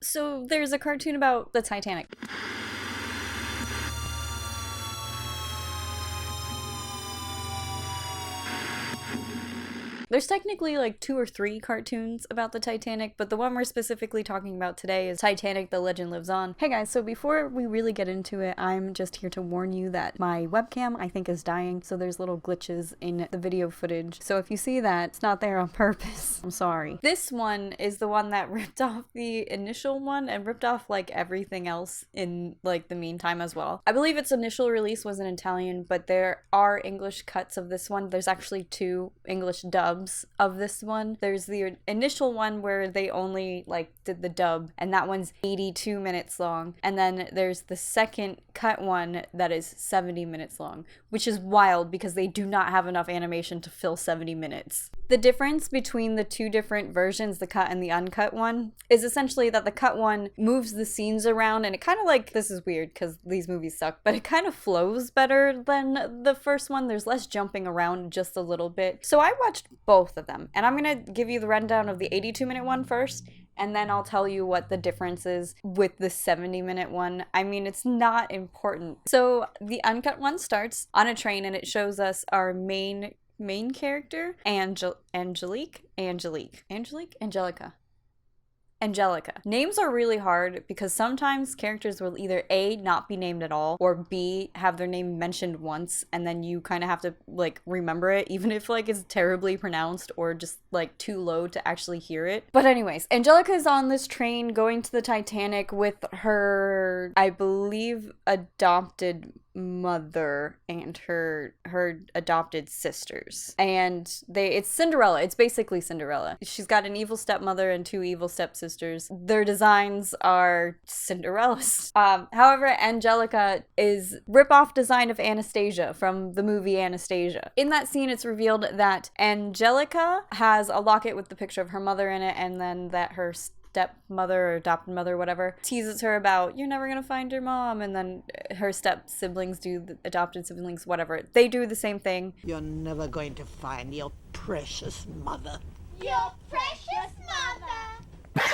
So there's a cartoon about the Titanic. There's technically like 2 or 3 cartoons about the Titanic, but the one we're specifically talking about today is Titanic: The Legend Lives On. Hey guys, so before we really get into it, I'm just here to warn you that my webcam I think is dying, so there's little glitches in the video footage. So if you see that, it's not there on purpose. I'm sorry. This one is the one that ripped off the initial one and ripped off like everything else in like the meantime as well. I believe its initial release was in Italian, but there are English cuts of this one. There's actually 2 English dubs of this one. There's the initial one where they only like did the dub, and that one's 82 minutes long. And then there's the second cut one that is 70 minutes long, which is wild because they do not have enough animation to fill 70 minutes. The difference between the 2 different versions, the cut and the uncut one, is essentially that the cut one moves the scenes around, and it kind of like, this is weird because these movies suck, but it kind of flows better than the first one. There's less jumping around just a little bit. So I watched both of them, and I'm gonna give you the rundown of the 82-minute one first, and then I'll tell you what the difference is with the 70-minute one. I mean, it's not important. So the uncut one starts on a train, and it shows us our main character, Angelica. Names are really hard because sometimes characters will either A, not be named at all, or B, have their name mentioned once, and then you kind of have to like remember it, even if like it's terribly pronounced or just like too low to actually hear it. But anyways, Angelica is on this train going to the Titanic with her, I believe, adopted mother and her adopted sisters, and it's Cinderella. It's basically Cinderella. She's got an evil stepmother and 2 evil stepsisters. Their designs are Cinderella's. However, Angelica is rip-off design of Anastasia from the movie Anastasia. In that scene, it's revealed that Angelica has a locket with the picture of her mother in it, and then that her stepmother or adopted mother, whatever, teases her about, you're never gonna find your mom, and then her step siblings the adopted siblings, whatever, they do the same thing. You're never going to find your precious mother. Your precious mother!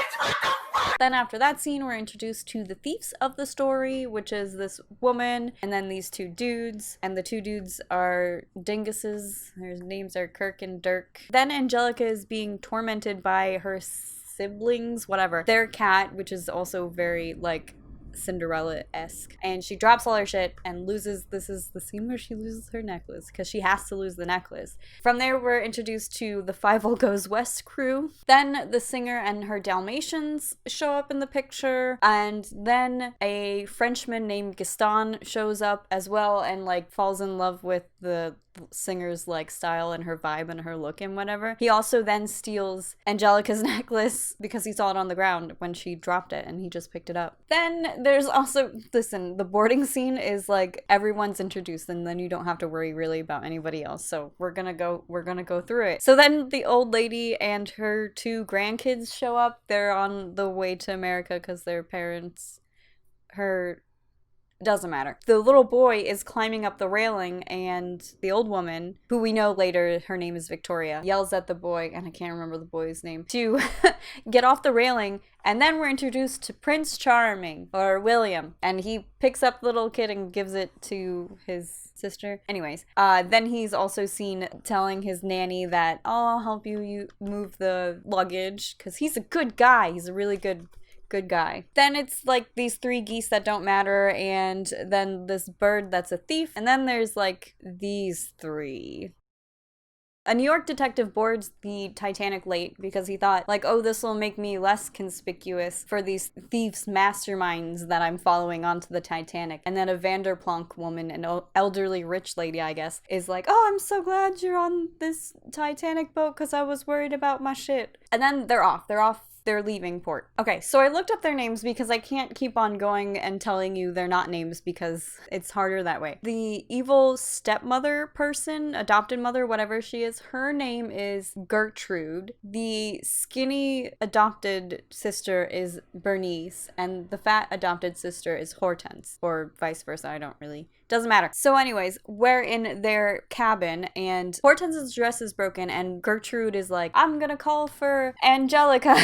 Then after that scene, we're introduced to the thieves of the story, which is this woman and then these 2 dudes, and the 2 dudes are dinguses. Their names are Kirk and Dirk. Then Angelica is being tormented by her siblings, whatever, their cat, which is also very like Cinderella-esque, and she drops all her shit and loses. This is the scene where she loses her necklace because she has to lose the necklace. From there, we're introduced to the Fievel Goes West crew. Then the singer and her Dalmatians show up in the picture, and then a Frenchman named Gaston shows up as well and like falls in love with the singer's like style and her vibe and her look and whatever. He also then steals Angelica's necklace because he saw it on the ground when she dropped it and he just picked it up. Then there's also, listen, the boarding scene is like everyone's introduced, and then you don't have to worry really about anybody else. So we're gonna go through it. So then the old lady and her 2 grandkids show up. They're on the way to America because their parents, doesn't matter. The little boy is climbing up the railing, and the old woman, who we know later her name is Victoria, yells at the boy, and I can't remember the boy's name, to get off the railing. And then we're introduced to Prince Charming, or William, and he picks up the little kid and gives it to his sister. Anyways, then he's also seen telling his nanny that, oh, I'll help you move the luggage, because he's a good guy. He's a really good guy. Then it's like these 3 geese that don't matter, and then this bird that's a thief, and then there's like these 3. A New York detective boards the Titanic late because he thought like, oh, this will make me less conspicuous for these thieves masterminds that I'm following onto the Titanic. And then a Vanderplank woman, an elderly rich lady, I guess, is like, oh, I'm so glad you're on this Titanic boat because I was worried about my shit. And then they're off. They're leaving port. Okay, so I looked up their names because I can't keep on going and telling you they're not names because it's harder that way. The evil stepmother person, adopted mother, whatever she is, her name is Gertrude. The skinny adopted sister is Bernice, and the fat adopted sister is Hortense, or vice versa. I don't really Doesn't matter. So anyways, we're in their cabin and Hortense's dress is broken and Gertrude is like, I'm gonna call for Angelica.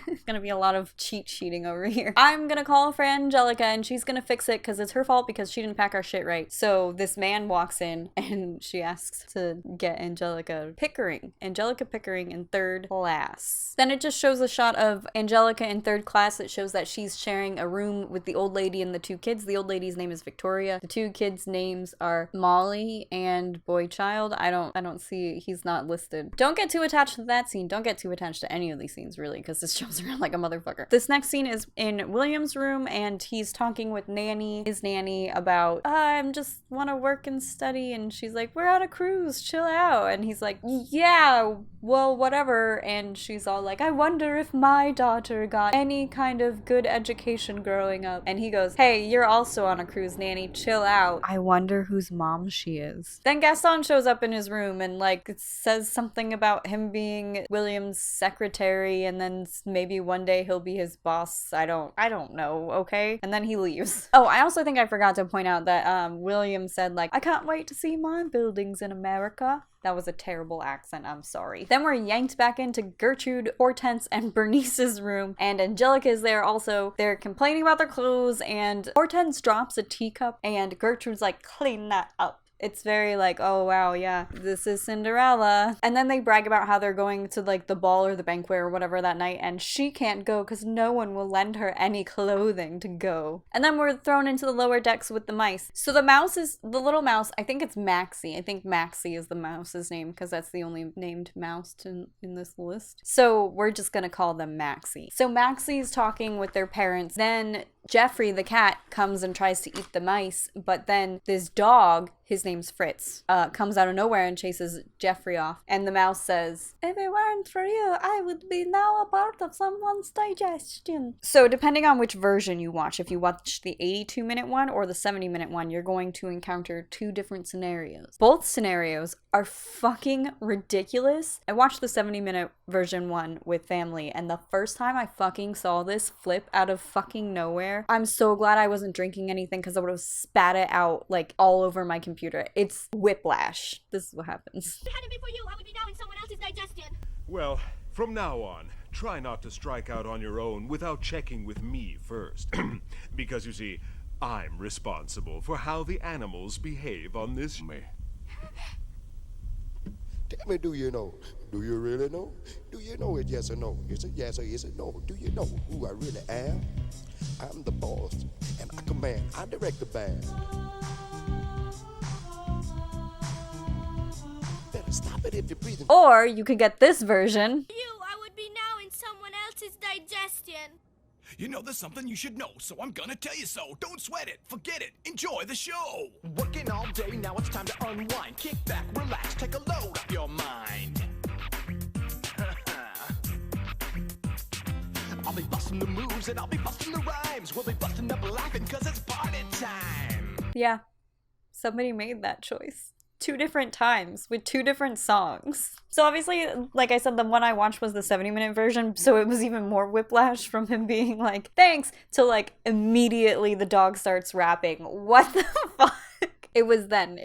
It's gonna be a lot of cheat sheeting over here. I'm gonna call for Angelica and she's gonna fix it because it's her fault because she didn't pack our shit right. So this man walks in and she asks to get Angelica Pickering in third class. Then it just shows a shot of Angelica in third class. It shows that she's sharing a room with the old lady and the two kids. The old lady's name is Victoria. The two kids' names are Molly and Boy Child. I don't see, he's not listed. Don't get too attached to that scene. Don't get too attached to any of these scenes really, because this shows around like a motherfucker. This next scene is in William's room and he's talking with his nanny about, I just want to work and study, and she's like, we're on a cruise, chill out. And he's like, yeah, well, whatever. And she's all like, I wonder if my daughter got any kind of good education growing up. And he goes, hey, you're also on a cruise, nanny, chill out. I wonder whose mom she is. Then Gaston shows up in his room and like it says something about him being William's secretary, and then maybe one day he'll be his boss. I don't know, okay? And then he leaves. Oh, I also think I forgot to point out that William said like, I can't wait to see my buildings in America. That was a terrible accent, I'm sorry. Then we're yanked back into Gertrude, Hortense, and Bernice's room, and Angelica is there also. They're complaining about their clothes, and Hortense drops a teacup, and Gertrude's like, clean that up. It's very like, oh wow, yeah, this is Cinderella. And then they brag about how they're going to like the ball or the banquet or whatever that night, and she can't go because no one will lend her any clothing to go. And then we're thrown into the lower decks with the mice. So the little mouse, I think it's Maxie. I think Maxie is the mouse's name because that's the only named mouse in this list. So we're just gonna call them Maxie. So Maxie's talking with their parents. Then Jeffrey the cat comes and tries to eat the mice, but then this dog, his name's Fritz, comes out of nowhere and chases Jeffrey off. And the mouse says, if it weren't for you, I would be now a part of someone's digestion. So depending on which version you watch, if you watch the 82-minute one or the 70-minute one, you're going to encounter two different scenarios. Both scenarios are fucking ridiculous. I watched the 70-minute version one with family, and the first time I fucking saw this flip out of fucking nowhere, I'm so glad I wasn't drinking anything because I would have spat it out like all over my computer. It's whiplash. This is what happens. If it hadn't been for you, I would be now in someone else's digestion. Well, from now on, try not to strike out on your own without checking with me first. Because you see, I'm responsible for how the animals behave on this. Tell me, do you know? Do you really know? Do you know it, yes or no? Is it yes or is it no? Do you know who I really am? I'm the boss, and I command, I direct the band. Better stop it if you're breathing. Or you could get this version. I would be now in someone else's digestion. You know there's something you should know, so I'm gonna tell you so. Don't sweat it, forget it, enjoy the show. Working all day, now it's time to unwind. Kick back, relax, take a load off your mind. I'll be busting the moves and I'll be busting the rhymes. We'll be busting up laughing cause it's party time. Yeah, somebody made that choice. 2 different times with 2 different songs. So obviously, like I said, the one I watched was the 70-minute version, so it was even more whiplash from him being like, thanks, to like immediately the dog starts rapping. What the fuck? It was then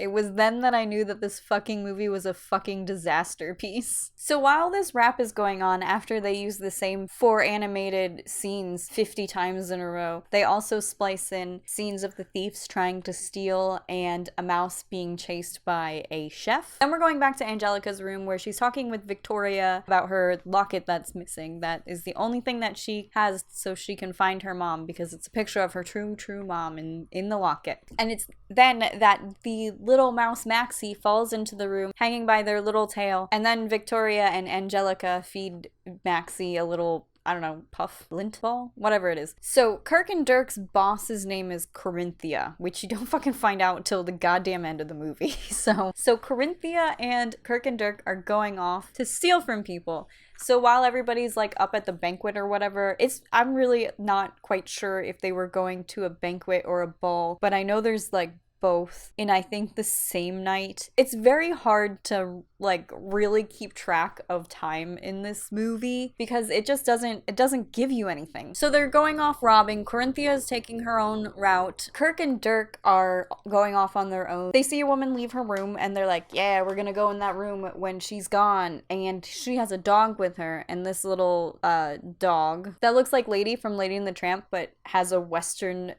that I knew that this fucking movie was a fucking disaster piece. So while this rap is going on, after they use the same 4 animated scenes 50 times in a row, they also splice in scenes of the thieves trying to steal and a mouse being chased by a chef. Then we're going back to Angelica's room where she's talking with Victoria about her locket that's missing. That is the only thing that she has so she can find her mom, because it's a picture of her true mom in the locket. And it's then that the little mouse Maxie falls into the room hanging by their little tail, and then Victoria and Angelica feed Maxie a little, I don't know, puff, lint ball, whatever it is. So Kirk and Dirk's boss's name is Corinthia, which you don't fucking find out until the goddamn end of the movie. So Corinthia and Kirk and Dirk are going off to steal from people. So while everybody's like up at the banquet or whatever, I'm really not quite sure if they were going to a banquet or a ball, but I know there's like both in, I think, the same night. It's very hard to like really keep track of time in this movie because it doesn't give you anything. So they're going off robbing. Corinthia is taking her own route. Kirk and Dirk are going off on their own. They see a woman leave her room and they're like, yeah, we're gonna go in that room when she's gone. And she has a dog with her, and this little dog that looks like Lady from Lady and the Tramp but has a Western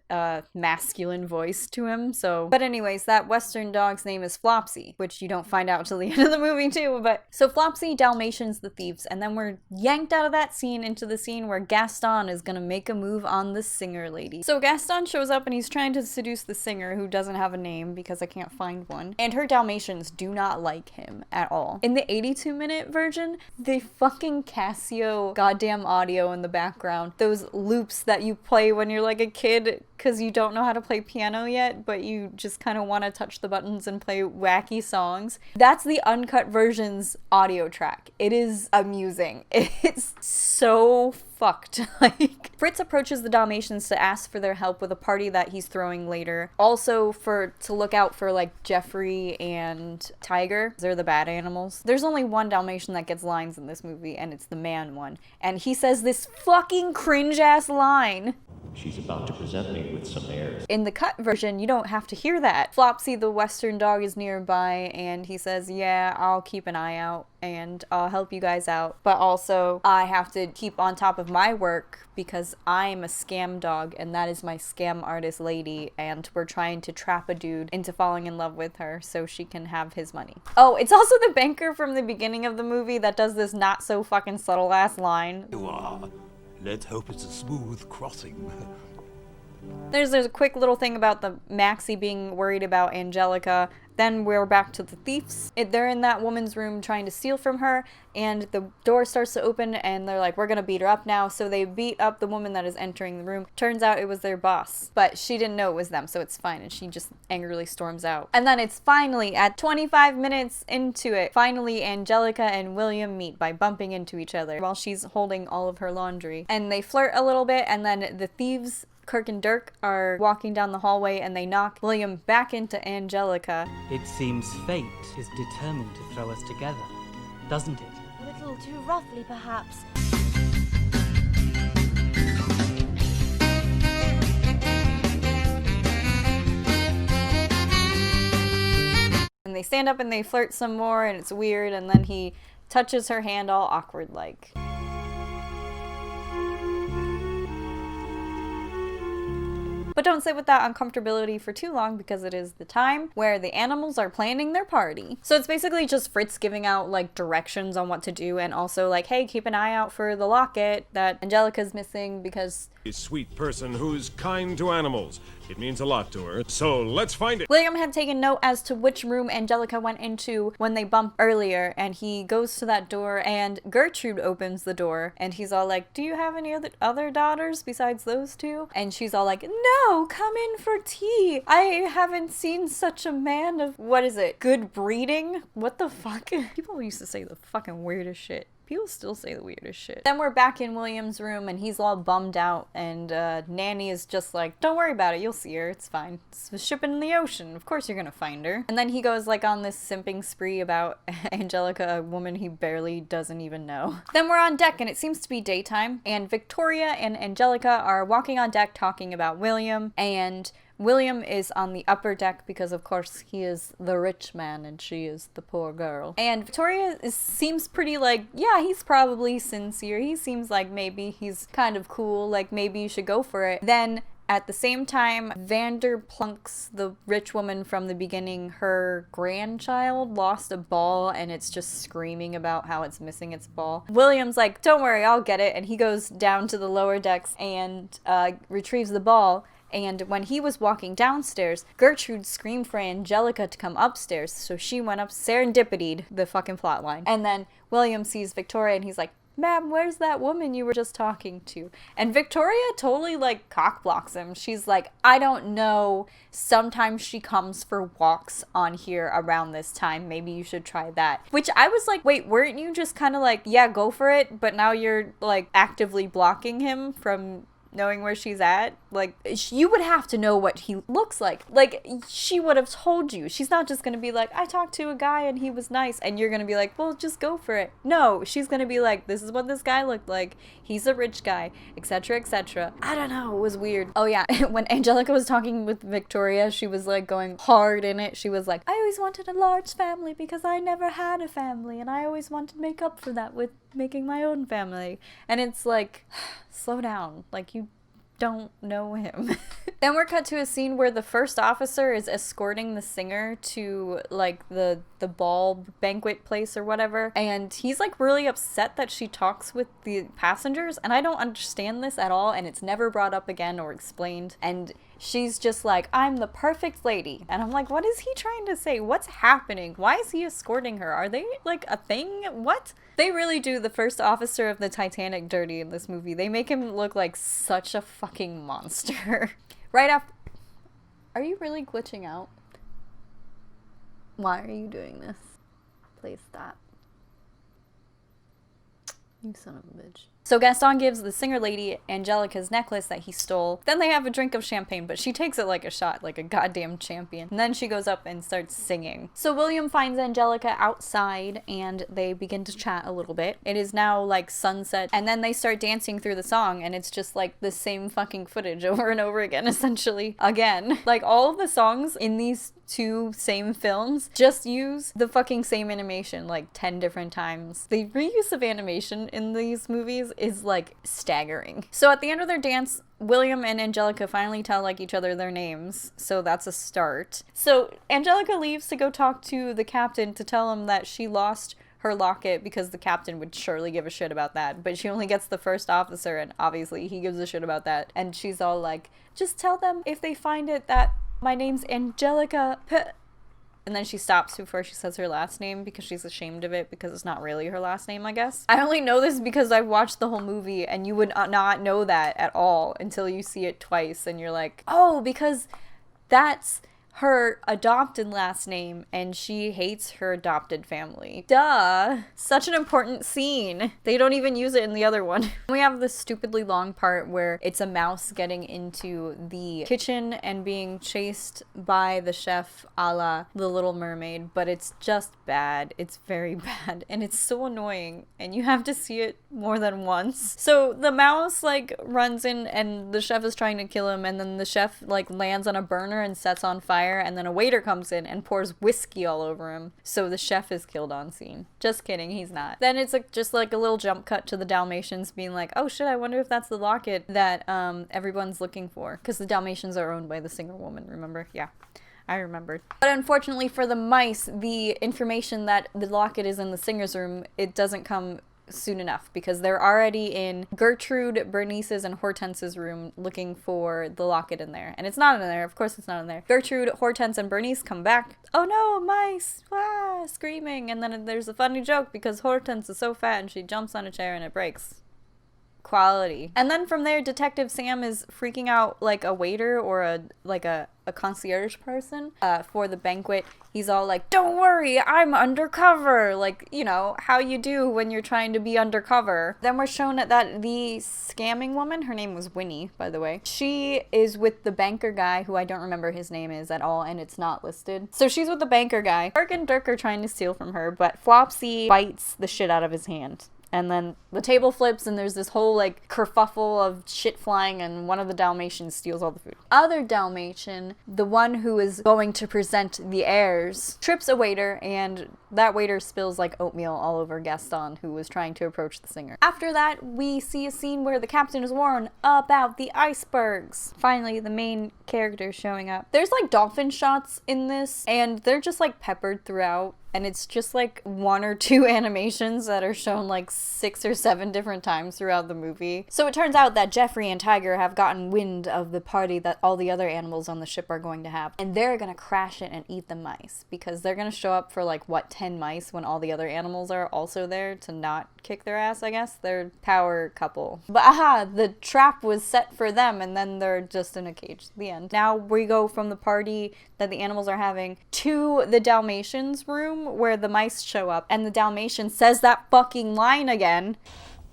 masculine voice to him. So, but anyways, that Western dog's name is Flopsy, which you don't find out till the end of the movie too. But so Flopsy Dalmatians the thieves, and then we're yanked out of that scene into the scene where Gaston is gonna make a move on the singer lady. So Gaston shows up and he's trying to seduce the singer, who doesn't have a name because I can't find one, and her Dalmatians do not like him at all. In the 82-minute version, the fucking Casio goddamn audio in the background, those loops that you play when you're like a kid because you don't know how to play piano yet, but you just kind of want to touch the buttons and play wacky songs. That's the uncut version's audio track. It is amusing. It's so fucked. Like, Fritz approaches the Dalmatians to ask for their help with a party that he's throwing later. Also to look out for like Jeffrey and Tiger. They're the bad animals. There's only one Dalmatian that gets lines in this movie, and it's the man one. And he says this fucking cringe-ass line. She's about to present me with some airs. In the cut version, you don't have to hear that. Flopsy, the Western dog, is nearby, and he says, yeah, I'll keep an eye out, and I'll help you guys out. But also, I have to keep on top of my work because I'm a scam dog, and that is my scam artist lady, and we're trying to trap a dude into falling in love with her so she can have his money. Oh, it's also the banker from the beginning of the movie that does this not so fucking subtle ass line. You are. Let's hope it's a smooth crossing. There's a quick little thing about the Maxie being worried about Angelica. Then we're back to the thieves. They're in that woman's room trying to steal from her, and the door starts to open, and they're like, we're gonna beat her up now. So they beat up the woman that is entering the room. Turns out it was their boss, but she didn't know it was them, so it's fine, and she just angrily storms out. And then it's finally, at 25 minutes into it, finally Angelica and William meet by bumping into each other while she's holding all of her laundry. And they flirt a little bit, and then the thieves, Kirk and Dirk, are walking down the hallway and they knock William back into Angelica. It seems fate is determined to throw us together, doesn't it? A little too roughly, perhaps. And they stand up and they flirt some more, and it's weird, and then he touches her hand all awkward like. But don't sit with that uncomfortability for too long because it is the time where the animals are planning their party. So it's basically just Fritz giving out like directions on what to do, and also like, hey, keep an eye out for the locket that Angelica's missing because A sweet person who's kind to animals. It means a lot to her, so let's find it. William had taken note as to which room Angelica went into when they bumped earlier, and he goes to that door, and Gertrude opens the door, and he's all like, do you have any other daughters besides those two? And she's all like, no, come in for tea. I haven't seen such a man of, what is it, good breeding? What the fuck? People used to say the fucking weirdest shit. People still say the weirdest shit. Then we're back in William's room, and he's all bummed out, and Nanny is just like, don't worry about it, you'll see her, it's fine. It's a ship in the ocean, of course you're gonna find her. And then he goes like on this simping spree about Angelica, a woman he barely doesn't even know. Then we're on deck, and it seems to be daytime, and Victoria and Angelica are walking on deck talking about William, and William is on the upper deck because, of course, he is the rich man and she is the poor girl. And Victoria seems pretty like, yeah, he's probably sincere. He seems like maybe he's kind of cool, like maybe you should go for it. Then at the same time, Vanderplunks, the rich woman from the beginning, her grandchild lost a ball and it's just screaming about how it's missing its ball. William's like, don't worry, I'll get it. And he goes down to the lower decks and retrieves the ball. And when he was walking downstairs, Gertrude screamed for Angelica to come upstairs, so she went up, serendipitied the fucking plotline. And then William sees Victoria and he's like, ma'am, where's that woman you were just talking to? And Victoria totally like cockblocks him. She's like, I don't know, sometimes she comes for walks on here around this time, maybe you should try that. Which I was like, wait, weren't you just kind of like, yeah, go for it, but now you're like actively blocking him from knowing where she's at. Like, you would have to know what he looks like. Like, she would have told you. She's not just gonna be like, I talked to a guy and he was nice, and you're gonna be like, well, just go for it. No, she's gonna be like, this is what this guy looked like. He's a rich guy, etc., etc. I don't know, it was weird. Oh yeah, when Angelica was talking with Victoria, she was like going hard in it. She was like, I always wanted a large family because I never had a family, and I always wanted to make up for that with making my own family. And it's like, slow down. Like, you don't know him. Then we're cut to a scene where the first officer is escorting the singer to like the ball banquet place or whatever, and he's like really upset that she talks with the passengers, and I don't understand this at all, and it's never brought up again or explained. And she's just like, I'm the perfect lady. And I'm like, what is he trying to say? What's happening? Why is he escorting her? Are they like a thing? What? They really do the first officer of the Titanic dirty in this movie. They make him look like such a fucking monster. Right after... Are you really glitching out? Why are you doing this? Please stop. You son of a bitch. So Gaston gives the singer lady Angelica's necklace that he stole. Then they have a drink of champagne, but she takes it like a shot, like a goddamn champion. And then she goes up and starts singing. So William finds Angelica outside and they begin to chat a little bit. It is now like sunset, and then they start dancing through the song, and it's just like the same fucking footage over and over again, essentially. Again. Like, all of the songs in these two same films just use the fucking same animation like 10 different times. The reuse of animation in these movies is like staggering. So at the end of their dance, William and Angelica finally tell like each other their names, so that's a start. So Angelica leaves to go talk to the captain to tell him that she lost her locket, because the captain would surely give a shit about that, but she only gets the first officer, and obviously he gives a shit about that. And she's all like, just tell them if they find it that my name's Angelica and then she stops before she says her last name because she's ashamed of it, because it's not really her last name, I guess. I only know this because I watched the whole movie, and you would not know that at all until you see it twice and you're like, oh, because that's her adopted last name and she hates her adopted family. Duh. Such an important scene. They don't even use it in the other one. We have this stupidly long part where it's a mouse getting into the kitchen and being chased by the chef a la The Little Mermaid, but it's just bad. It's very bad and it's so annoying, and you have to see it more than once. So the mouse like runs in and the chef is trying to kill him, and then the chef like lands on a burner and sets on fire, and then a waiter comes in and pours whiskey all over him. So the chef is killed on scene. Just kidding, he's not. Then it's like just like a little jump cut to the Dalmatians being like, oh shit, I wonder if that's the locket that everyone's looking for. Because the Dalmatians are owned by the singer woman, remember? Yeah. I remembered. But unfortunately for the mice, the information that the locket is in the singer's room, it doesn't come soon enough, because they're already in Gertrude, Bernice's, and Hortense's room looking for the locket in there. And it's not in there. Of course it's not in there. Gertrude, Hortense, and Bernice come back. Oh no, mice! Ah, screaming. And then there's a funny joke because Hortense is so fat and she jumps on a chair and it breaks. Quality. And then from there, Detective Sam is freaking out like a waiter or a concierge person for the banquet. He's all like, don't worry, I'm undercover. Like, you know, how you do when you're trying to be undercover. Then we're shown that the scamming woman, her name was Winnie, by the way, she is with the banker guy, who I don't remember his name is at all, and it's not listed. So she's with the banker guy. Dirk and Dirk are trying to steal from her, but Flopsy bites the shit out of his hand. And then the table flips and there's this whole like kerfuffle of shit flying, and one of the Dalmatians steals all the food. Other Dalmatian, the one who is going to present the heirs, trips a waiter, and that waiter spills like oatmeal all over Gaston, who was trying to approach the singer. After that, we see a scene where the captain is warned about the icebergs. Finally, the main character showing up. There's like dolphin shots in this, and they're just like peppered throughout. And it's just like 1 or 2 animations that are shown like 6 or 7 different times throughout the movie. So it turns out that Jeffrey and Tiger have gotten wind of the party that all the other animals on the ship are going to have. And they're going to crash it and eat the mice. Because they're going to show up for like, what, 10 mice when all the other animals are also there to not kick their ass, I guess. They're power couple. But aha, the trap was set for them, and then they're just in a cage. The end. Now we go from the party that the animals are having to the Dalmatians' room, where the mice show up, and the Dalmatian says that fucking line again.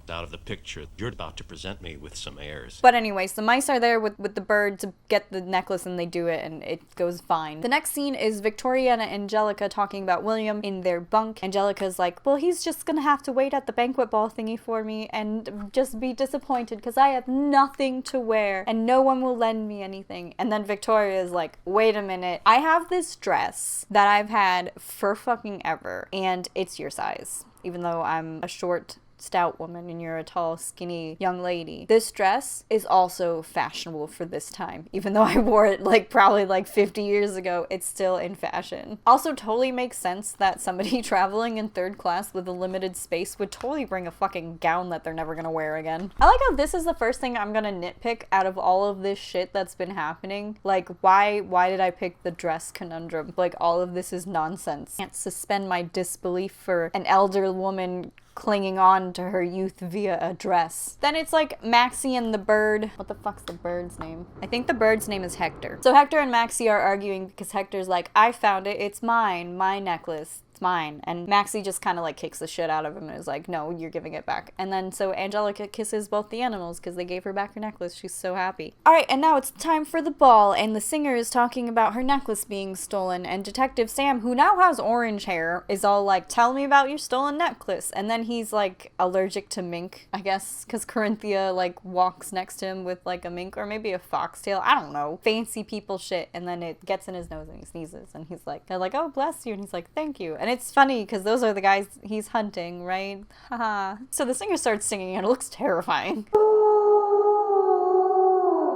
out of the picture. You're about to present me with some heirs. But anyways, the mice are there with the bird to get the necklace, and they do it, and it goes fine. The next scene is Victoria and Angelica talking about William in their bunk. Angelica's like, well, he's just gonna have to wait at the banquet ball thingy for me and just be disappointed because I have nothing to wear and no one will lend me anything. And then Victoria is like, wait a minute, I have this dress that I've had for fucking ever, and it's your size. Even though I'm a short, stout woman and you're a tall, skinny young lady. This dress is also fashionable for this time. Even though I wore it probably 50 years ago, it's still in fashion. Also totally makes sense that somebody traveling in third class with a limited space would totally bring a fucking gown that they're never gonna wear again. I like how this is the first thing I'm gonna nitpick out of all of this shit that's been happening. Like, why did I pick the dress conundrum? Like, all of this is nonsense. I can't suspend my disbelief for an elder woman clinging on to her youth via a dress. Then it's like Maxie and the bird. What the fuck's the bird's name? I think the bird's name is Hector. So Hector and Maxie are arguing because Hector's like, I found it, it's mine, my necklace. Mine. And Maxie just kind of kicks the shit out of him and is like, no, you're giving it back. And then so Angelica kisses both the animals because they gave her back her necklace. She's so happy. Alright, and now it's time for the ball, and the singer is talking about her necklace being stolen, and Detective Sam, who now has orange hair, is all like, tell me about your stolen necklace. And then he's allergic to mink, I guess, because Corinthia walks next to him with a mink or maybe a foxtail. I don't know. Fancy people shit. And then it gets in his nose and he sneezes and they're like, oh, bless you. And he's like, thank you. And it's funny because those are the guys he's hunting, right? Haha. So the singer starts singing and it looks terrifying.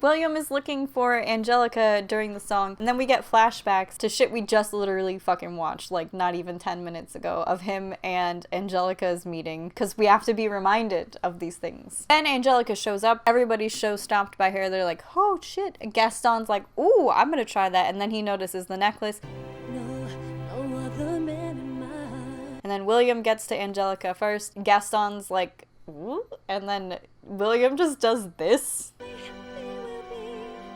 William is looking for Angelica during the song, and then we get flashbacks to shit we just literally fucking watched, not even 10 minutes ago, of him and Angelica's meeting, because we have to be reminded of these things. Then Angelica shows up, everybody's show stopped by her, they're like, oh shit, and Gaston's like, ooh, I'm gonna try that, and then he notices the necklace. And then William gets to Angelica first, Gaston's like, ooh, and then William just does this.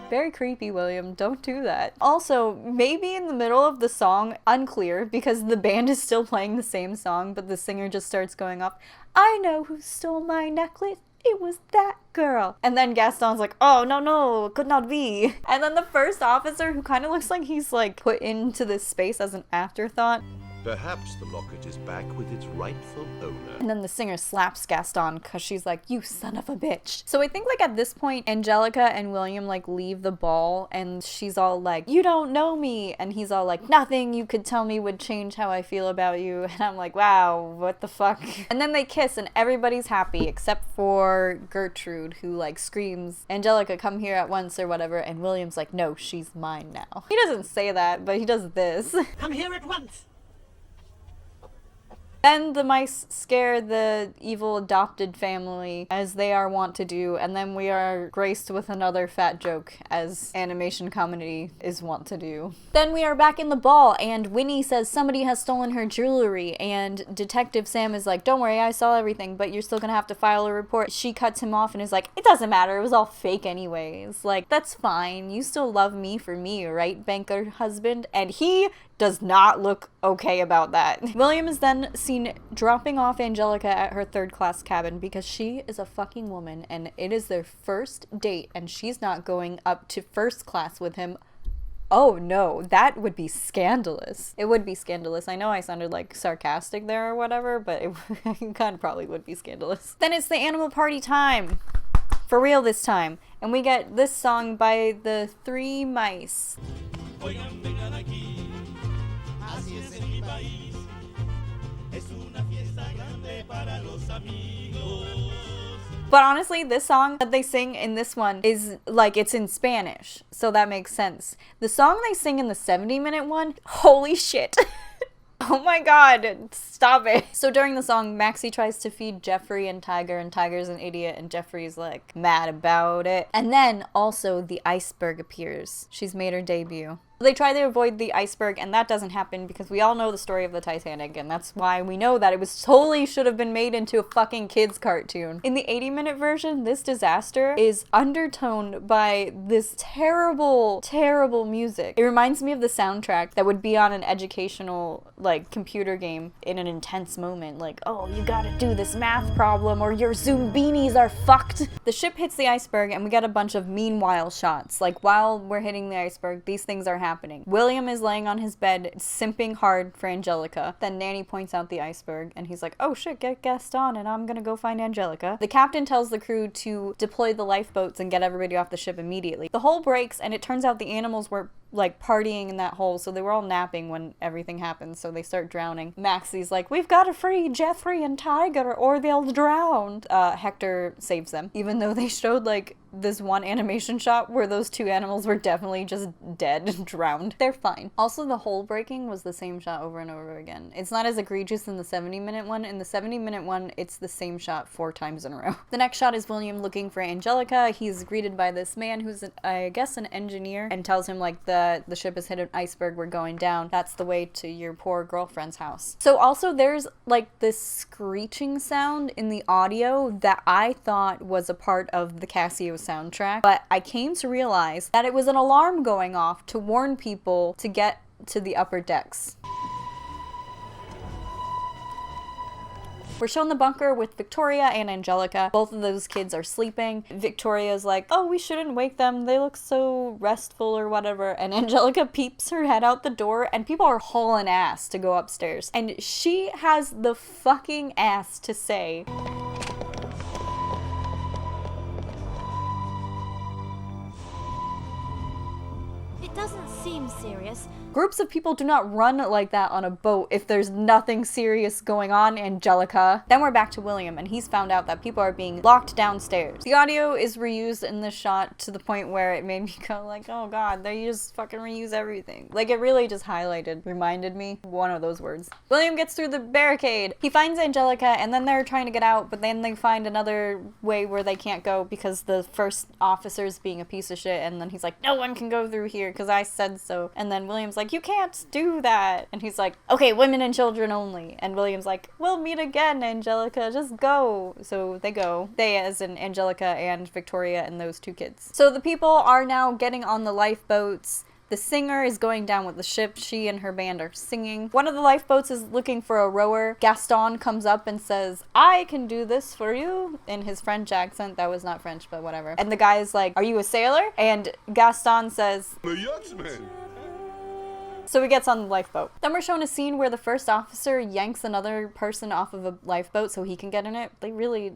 Very creepy, William. Don't do that. Also, maybe in the middle of the song, unclear, because the band is still playing the same song, but the singer just starts going off, I know who stole my necklace. It was that girl. And then Gaston's like, oh, no, could not be. And then the first officer, who kind of looks like he's put into this space as an afterthought. Perhaps the locket is back with its rightful owner. And then the singer slaps Gaston because she's like, you son of a bitch. So I think at this point, Angelica and William leave the ball and she's all like, you don't know me. And he's all like, nothing you could tell me would change how I feel about you. And I'm like, wow, what the fuck? And then they kiss and everybody's happy except for Gertrude, who screams, Angelica, come here at once or whatever. And William's like, no, she's mine now. He doesn't say that, but he does this. Come here at once. Then the mice scare the evil adopted family, as they are wont to do, and then we are graced with another fat joke, as animation comedy is wont to do. Then we are back in the ball, and Winnie says somebody has stolen her jewelry, and Detective Sam is like, don't worry, I saw everything, but you're still gonna have to file a report. She cuts him off and is like, it doesn't matter, it was all fake anyways. That's fine, you still love me for me, right, banker husband? And he does not look okay about that. William is then seen dropping off Angelica at her third-class cabin because she is a fucking woman and it is their first date and she's not going up to first class with him. Oh no, that would be scandalous. It would be scandalous. I know I sounded sarcastic there or whatever, but it kind of probably would be scandalous. Then it's the animal party time. For real this time. And we get this song by the Three Mice. But honestly, this song that they sing in this one is it's in Spanish, so that makes sense. The song they sing in the 70-minute one, holy shit. Oh my god, stop it. So during the song, Maxie tries to feed Jeffrey and Tiger's an idiot, and Jeffrey's mad about it. And then also the iceberg appears. She's made her debut. They try to avoid the iceberg, and that doesn't happen because we all know the story of the Titanic, and that's why we know that it was totally should have been made into a fucking kids cartoon. In the 80-minute version, this disaster is undertoned by this terrible, terrible music. It reminds me of the soundtrack that would be on an educational, like, computer game in an intense moment. Like, oh, you gotta do this math problem or your Zoombinis are fucked. The ship hits the iceberg, and we get a bunch of meanwhile shots. Like, while we're hitting the iceberg, these things are happening. William is laying on his bed, simping hard for Angelica. Then Nanny points out the iceberg, and he's like, oh shit, get Gaston, and I'm gonna go find Angelica. The captain tells the crew to deploy the lifeboats and get everybody off the ship immediately. The hole breaks, and it turns out the animals were like partying in that hole, so they were all napping when everything happens, so they start drowning. Maxie's like, we've got to free Jeffrey and Tiger or they'll drown. Hector saves them, even though they showed like this one animation shot where those two animals were definitely just dead and drowned. They're fine. Also, the hole breaking was the same shot over and over again. It's not as egregious in the 70-minute one. In the 70-minute one, it's the same shot 4 times in a row. The next shot is William looking for Angelica. He's greeted by this man who's, I guess, an engineer, and tells him like the ship has hit an iceberg, we're going down. That's the way to your poor girlfriend's house. So also there's like this screeching sound in the audio that I thought was a part of the Casio soundtrack, but I came to realize that it was an alarm going off to warn people to get to the upper decks. We're shown the bunker with Victoria and Angelica. Both of those kids are sleeping. Victoria's like, oh, we shouldn't wake them. They look so restful or whatever. And Angelica peeps her head out the door, and people are hauling ass to go upstairs. And she has the fucking ass to say, It doesn't seem serious. groups of people do not run like that on a boat if there's nothing serious going on, Angelica. Then we're back to William, and he's found out that people are being locked downstairs. The audio is reused in this shot to the point where it made me go like, oh god, they just fucking reuse everything. Like, it really just reminded me one of those words. William gets through the barricade. He finds Angelica, and then they're trying to get out, but then they find another way where they can't go because the first officer's being a piece of shit, and then he's like, no one can go through here because I said so. And then William's like, you can't do that. And he's like, okay, women and children only. And William's like, we'll meet again, Angelica, just go. So they go. They, as in Angelica and Victoria and those two kids. So the people are now getting on the lifeboats. The singer is going down with the ship. She and her band are singing. One of the lifeboats is looking for a rower. Gaston comes up and says, I can do this for you, in his French accent. That was not French, but whatever. And the guy is like, are you a sailor? And Gaston says, I'm a yachtsman. so he gets on the lifeboat. Then we're shown a scene where the first officer yanks another person off of a lifeboat so he can get in it. They really,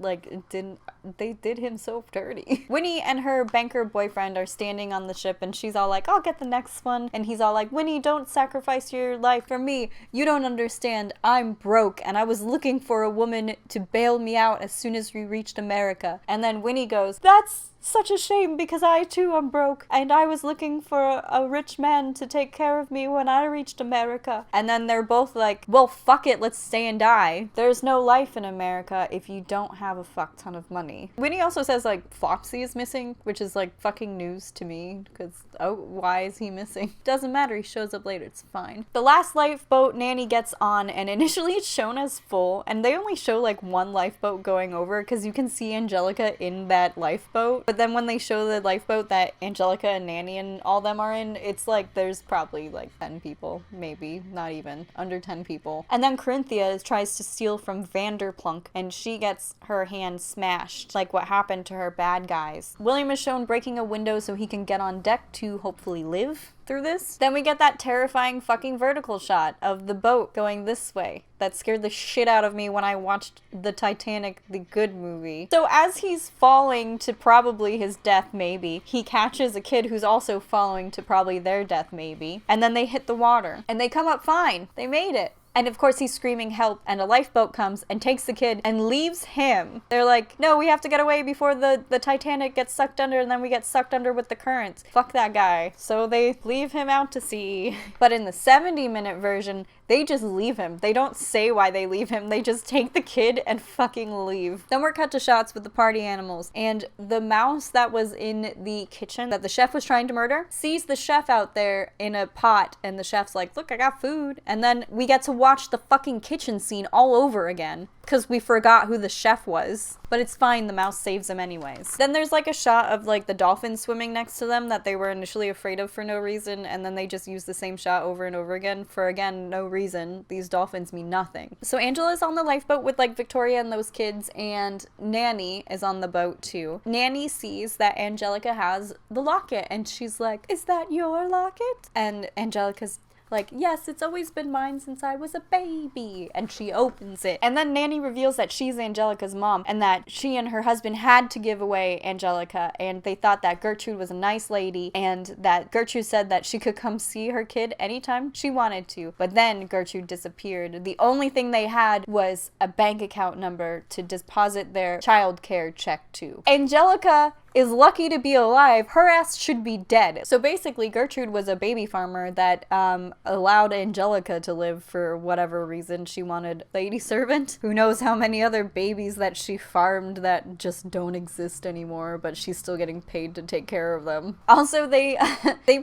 they did him so dirty. Winnie and her banker boyfriend are standing on the ship, and she's all like, I'll get the next one. And he's all like, Winnie, don't sacrifice your life for me. You don't understand. I'm broke, and I was looking for a woman to bail me out as soon as we reached America. And then Winnie goes, that's such a shame because I too am broke and I was looking for a rich man to take care of me when I reached America. And then they're both like, well, fuck it, let's stay and die. There's no life in America if you don't have a fuck ton of money. Winnie also says like Flopsy is missing, which is like fucking news to me because, oh, why is he missing? Doesn't matter, he shows up later, it's fine. The last lifeboat Nanny gets on, and initially it's shown as full, and they only show like one lifeboat going over because you can see Angelica in that lifeboat. But then when they show the lifeboat that Angelica and Nanny and all them are in, it's like there's probably like 10 people, maybe, not even, under 10 people. And then Corinthia tries to steal from Vanderplunk, and she gets her hand smashed, like what happened to her bad guys. William is shown breaking a window so he can get on deck to hopefully live through this. Then we get that terrifying fucking vertical shot of the boat going this way. That scared the shit out of me when I watched the Titanic, the good movie. So as he's falling to probably his death, maybe, he catches a kid who's also falling to probably their death, maybe. And then they hit the water. And they come up fine. They made it. And of course he's screaming help, and a lifeboat comes and takes the kid and leaves him. They're like, no, we have to get away before the Titanic gets sucked under, and then we get sucked under with the currents. Fuck that guy. So they leave him out to sea. But in the 70-minute version, they just leave him. They don't say why they leave him. They just take the kid and fucking leave. Then we're cut to shots with the party animals. And the mouse that was in the kitchen that the chef was trying to murder sees the chef out there in a pot. And the chef's like, look, I got food. And then we get to watch the fucking kitchen scene all over again. Because we forgot who the chef was. But it's fine, the mouse saves him anyways. Then there's like a shot of like the dolphin swimming next to them that they were initially afraid of for no reason, and then they just use the same shot over and over again for, again, no reason. These dolphins mean nothing. So Angela's on the lifeboat with like Victoria and those kids, and Nanny is on the boat too. Nanny sees that Angelica has the locket, and she's like, is that your locket? And Angelica's like, yes, it's always been mine since I was a baby. And she opens it. And then Nanny reveals that she's Angelica's mom and that she and her husband had to give away Angelica. And they thought that Gertrude was a nice lady and that Gertrude said that she could come see her kid anytime she wanted to. But then Gertrude disappeared. The only thing they had was a bank account number to deposit their childcare check to. Angelica is lucky to be alive. Her ass should be dead. So basically, Gertrude was a baby farmer that allowed Angelica to live for whatever reason. She wanted lady servant. Who knows how many other babies that she farmed that just don't exist anymore, but she's still getting paid to take care of them. Also, they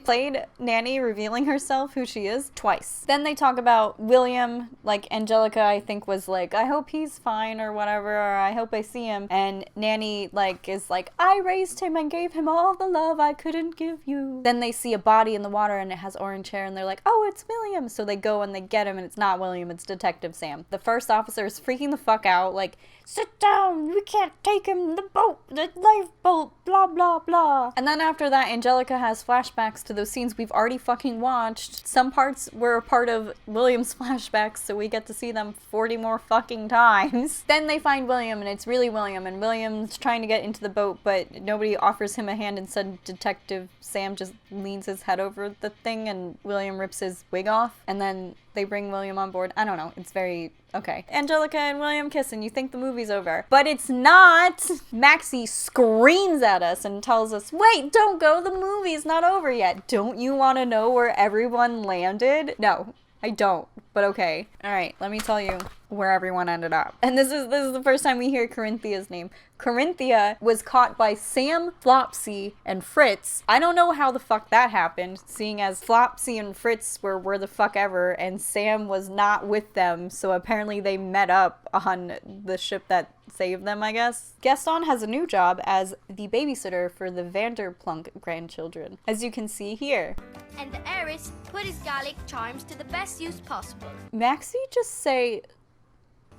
played Nanny revealing herself, who she is, twice. Then they talk about William, like Angelica, I think, was like, I hope he's fine or whatever, or I hope I see him. And Nanny, like, is like, I raised him and gave him all the love I couldn't give you. Then they see a body in the water and it has orange hair and they're like, oh, it's William. So they go and they get him and it's not William, it's Detective Sam. The first officer is freaking the fuck out, like, sit down, we can't take him, the boat, the lifeboat, blah, blah, blah. And then after that, Angelica has flashbacks to those scenes we've already fucking watched. Some parts were a part of William's flashbacks, so we get to see them 40 more fucking times. Then they find William, and it's really William, and William's trying to get into the boat, but nobody offers him a hand. Instead, Detective Sam just leans his head over the thing, and William rips his wig off, and then they bring William on board. I don't know, it's very okay. Angelica and William kiss and you think the movie's over. But it's not! Maxie screams at us and tells us, wait, don't go, the movie's not over yet. Don't you want to know where everyone landed? No, I don't, but okay. Alright, let me tell you where everyone ended up. And this is the first time we hear Corinthia's name. Corinthia was caught by Sam, Flopsy, and Fritz. I don't know how the fuck that happened, seeing as Flopsy and Fritz were where the fuck ever, and Sam was not with them, so apparently they met up on the ship that saved them, I guess. Gaston has a new job as the babysitter for the Vanderplunk grandchildren, as you can see here. And the heiress put his garlic charms to the best use possible. Maxie just say...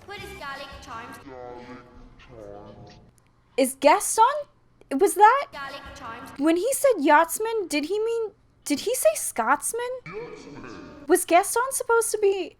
Put his garlic charms... Is Gaston? Was that? Garlic charms... When he said yachtsman, did he say Scotsman? Was Gaston supposed to be...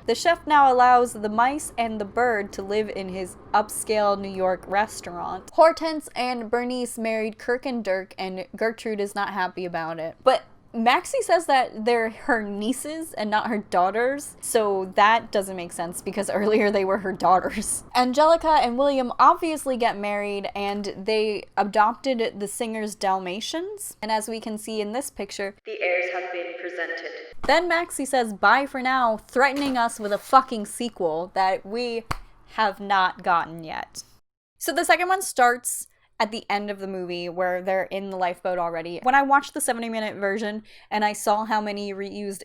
The chef now allows the mice and the bird to live in his upscale New York restaurant. Hortense and Bernice married Kirk and Dirk, and Gertrude is not happy about it. But Maxie says that they're her nieces and not her daughters, so that doesn't make sense because earlier they were her daughters. Angelica and William obviously get married and they adopted the singer's Dalmatians, and as we can see in this picture, the heirs have been presented. Then Maxie says bye for now, threatening us with a fucking sequel that we have not gotten yet. So the second one starts at the end of the movie where they're in the lifeboat already. When I watched the 70-minute version and I saw how many reused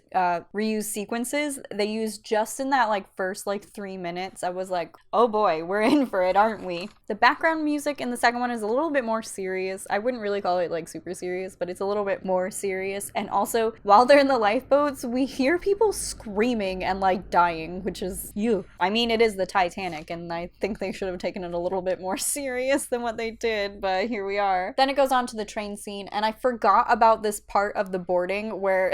sequences they used just in that first 3 minutes, I was like, oh boy, we're in for it, aren't we? The background music in the second one is a little bit more serious. I wouldn't really call it super serious, but it's a little bit more serious. And also, while they're in the lifeboats, we hear people screaming and dying, which is you. I mean, it is the Titanic, and I think they should have taken it a little bit more serious than what they did. expected, but here we are. Then it goes on to the train scene, and I forgot about this part of the boarding where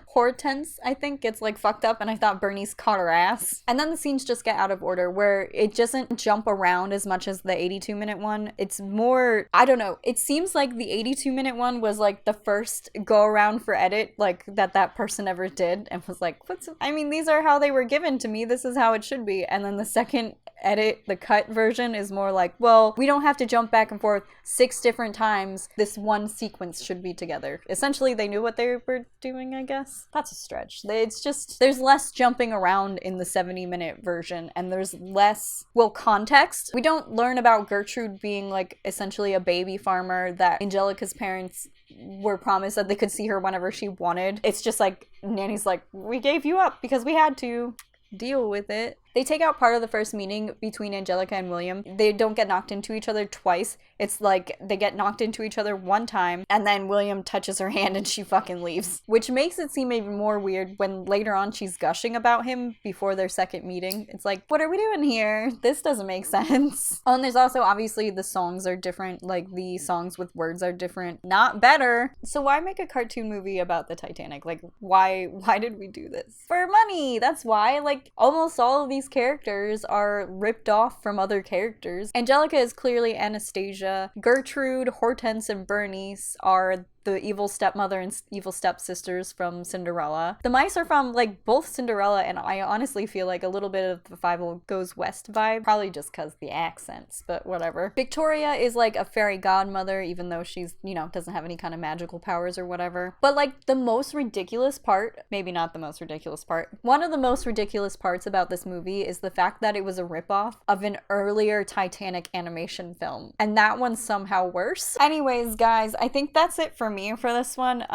Hortense, I think, gets like fucked up, and I thought Bernice caught her ass. And then the scenes just get out of order, where it doesn't jump around as much as the 82-minute one. It's more, I don't know, it seems like the 82-minute one was like the first go around for edit, like that person ever did, and was like, I mean, these are how they were given to me, this is how it should be. And then the second edit, the cut version, is more like, well, we don't have to jump back and forth 6 different times, this one sequence should be together. Essentially, they knew what they were doing, I guess. That's a stretch. It's just, there's less jumping around in the 70-minute version, and there's less, well, context. We don't learn about Gertrude being like essentially a baby farmer that Angelica's parents were promised that they could see her whenever she wanted. It's just like, Nanny's like, we gave you up because we had to. Deal with it. They take out part of the first meeting between Angelica and William. They don't get knocked into each other twice. It's like they get knocked into each other one time, and then William touches her hand and she fucking leaves. Which makes it seem even more weird when later on she's gushing about him before their second meeting. It's like, what are we doing here? This doesn't make sense. Oh, and there's also, obviously, the songs are different. Like, the songs with words are different. Not better. So why make a cartoon movie about the Titanic? Like, why did we do this? For money! That's why. Like, almost all of these characters are ripped off from other characters. Angelica is clearly Anastasia. Gertrude, Hortense, and Bernice are the evil stepmother and evil stepsisters from Cinderella. The mice are from, like, both Cinderella and I honestly feel like a little bit of the Five Goes West vibe. Probably just because the accents, but whatever. Victoria is like a fairy godmother, even though she's, you know, doesn't have any kind of magical powers or whatever. But, like, the most ridiculous part, maybe not the most ridiculous part, one of the most ridiculous parts about this movie is the fact that it was a ripoff of an earlier Titanic animation film. And that one's somehow worse. Anyways, guys, I think that's it for me for this one.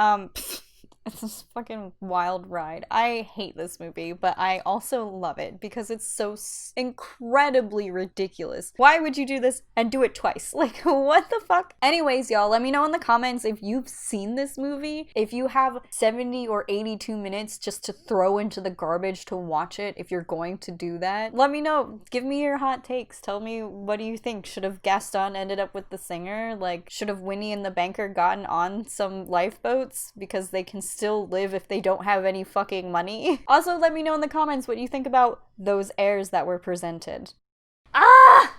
It's this fucking wild ride. I hate this movie, but I also love it because it's so incredibly ridiculous. Why would you do this and do it twice? Like, what the fuck? Anyways, y'all, let me know in the comments if you've seen this movie. If you have 70 or 82 minutes just to throw into the garbage to watch it, if you're going to do that, let me know. Give me your hot takes. Tell me, what do you think? Should have Gaston ended up with the singer? Like, should have Winnie and the banker gotten on some lifeboats because they can still live if they don't have any fucking money? Also, let me know in the comments what you think about those heirs that were presented. Ah!